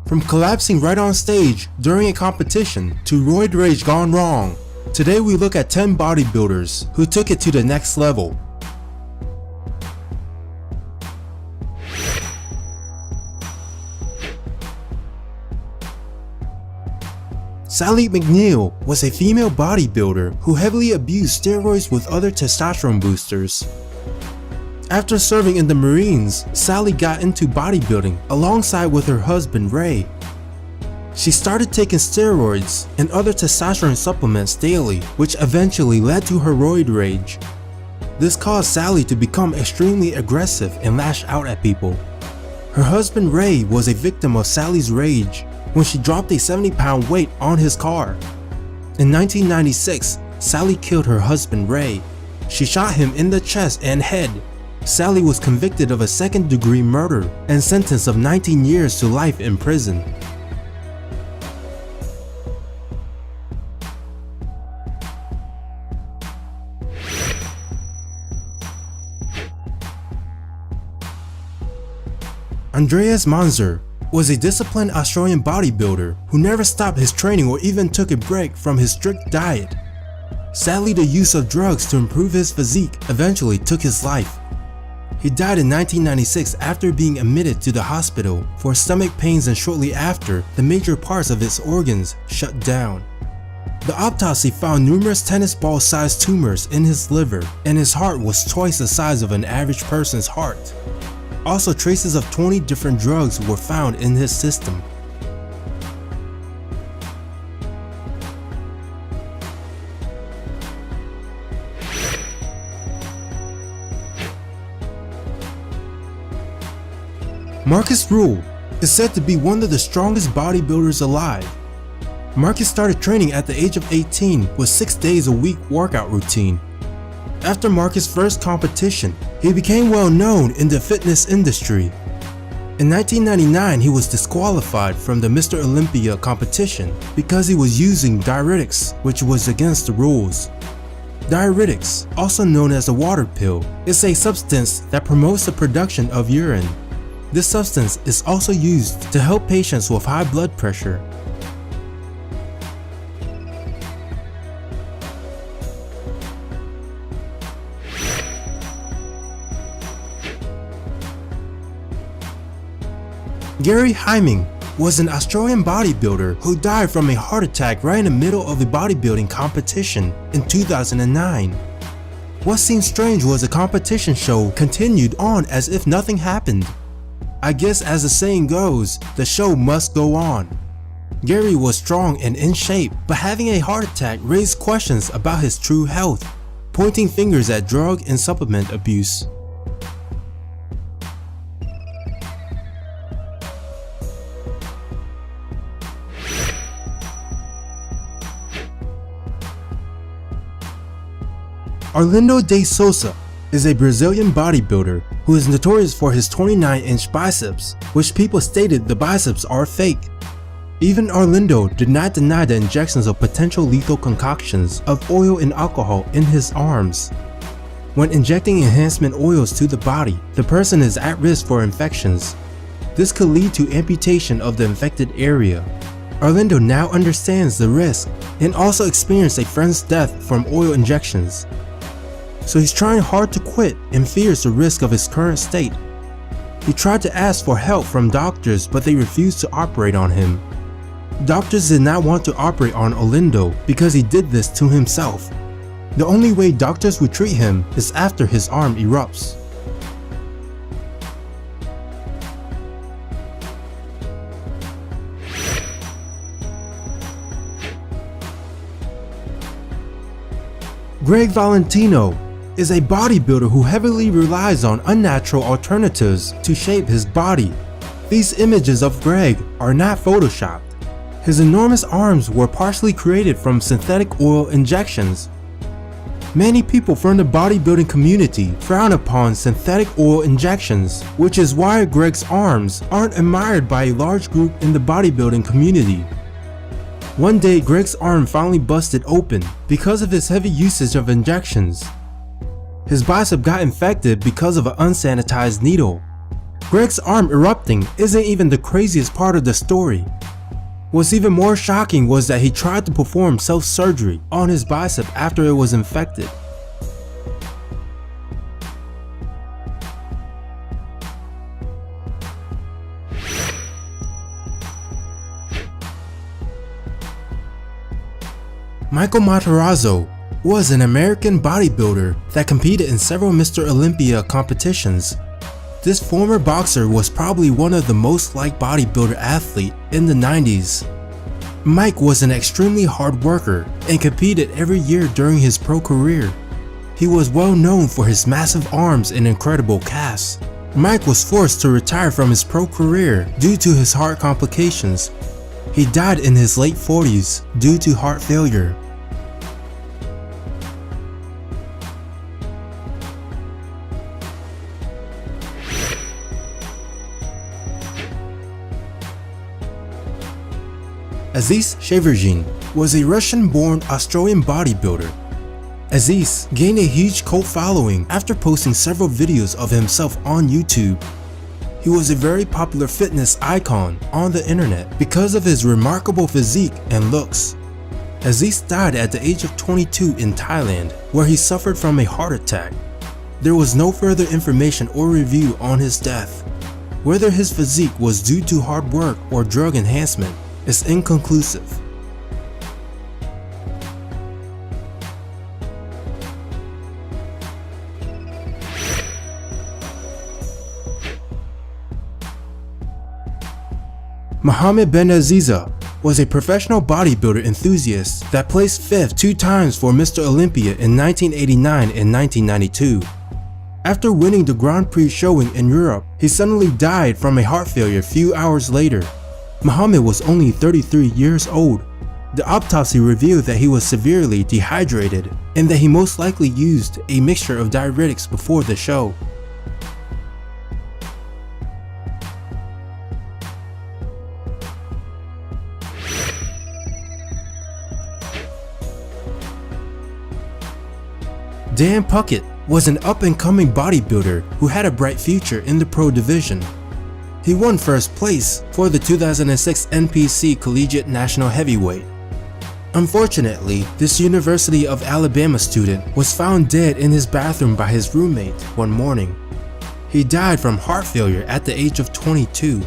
From collapsing right on stage during a competition to roid rage gone wrong, today we look at 10 bodybuilders who took it to the next level. Sally McNeil was a female bodybuilder who heavily abused steroids with other testosterone boosters. After serving in the Marines, Sally got into bodybuilding alongside with her husband Ray. She started taking steroids and other testosterone supplements daily, which eventually led to her roid rage. This caused Sally to become extremely aggressive and lash out at people. Her husband Ray was a victim of Sally's rage when she dropped a 70-pound weight on his car. In 1996, Sally killed her husband Ray. She shot him in the chest and head. Sally was convicted of a second-degree murder and sentenced of 19 years to life in prison. Andreas Manzer was a disciplined Australian bodybuilder who never stopped his training or even took a break from his strict diet. Sadly, the use of drugs to improve his physique eventually took his life. He died in 1996 after being admitted to the hospital for stomach pains, and shortly after, the major parts of his organs shut down. The autopsy found numerous tennis ball-sized tumors in his liver, and his heart was twice the size of an average person's heart. Also, traces of 20 different drugs were found in his system. Marcus Rule is said to be one of the strongest bodybuilders alive. Marcus started training at the age of 18 with 6 days a week workout routine. After Marcus' first competition, he became well known in the fitness industry. In 1999, he was disqualified from the Mr. Olympia competition because he was using diuretics, which was against the rules. Diuretics, also known as a water pill, is a substance that promotes the production of urine. This substance is also used to help patients with high blood pressure. Gary Hyming was an Australian bodybuilder who died from a heart attack right in the middle of a bodybuilding competition in 2009. What seemed strange was the competition show continued on as if nothing happened. I guess as the saying goes, the show must go on. Gary was strong and in shape, but having a heart attack raised questions about his true health, pointing fingers at drug and supplement abuse. Arlindo de Souza is a Brazilian bodybuilder who is notorious for his 29-inch biceps, which people stated the biceps are fake. Even Arlindo did not deny the injections of potential lethal concoctions of oil and alcohol in his arms. When injecting enhancement oils to the body, the person is at risk for infections. This could lead to amputation of the infected area. Arlindo now understands the risk and also experienced a friend's death from oil injections. So he's trying hard to quit and fears the risk of his current state. He tried to ask for help from doctors, but they refused to operate on him. Doctors did not want to operate on Arlindo because he did this to himself. The only way doctors would treat him is after his arm erupts. Greg Valentino is a bodybuilder who heavily relies on unnatural alternatives to shape his body. These images of Greg are not photoshopped. His enormous arms were partially created from synthetic oil injections. Many people from the bodybuilding community frown upon synthetic oil injections, which is why Greg's arms aren't admired by a large group in the bodybuilding community. One day, Greg's arm finally busted open because of his heavy usage of injections. His bicep got infected because of an unsanitized needle. Greg's arm erupting isn't even the craziest part of the story. What's even more shocking was that he tried to perform self-surgery on his bicep after it was infected. Michael Matarazzo was an American bodybuilder that competed in several Mr. Olympia competitions. This former boxer was probably one of the most liked bodybuilder athlete in the 90s. Mike was an extremely hard worker and competed every year during his pro career. He was well known for his massive arms and incredible casts. Mike was forced to retire from his pro career due to his heart complications. He died in his late 40s due to heart failure. Aziz Shavergin was a Russian-born Australian bodybuilder. Aziz gained a huge cult following after posting several videos of himself on YouTube. He was a very popular fitness icon on the internet because of his remarkable physique and looks. Aziz died at the age of 22 in Thailand, where he suffered from a heart attack. There was no further information or review on his death. Whether his physique was due to hard work or drug enhancement is inconclusive. Mohammed Ben Aziza was a professional bodybuilder enthusiast that placed 5th 2 times for Mr. Olympia in 1989 and 1992. After winning the Grand Prix showing in Europe, he suddenly died from a heart failure a few hours later. Mohammed was only 33 years old. The autopsy revealed that he was severely dehydrated and that he most likely used a mixture of diuretics before the show. Dan Puckett was an up-and-coming bodybuilder who had a bright future in the pro division. He won first place for the 2006 NPC Collegiate National Heavyweight. Unfortunately, this University of Alabama student was found dead in his bathroom by his roommate one morning. He died from heart failure at the age of 22.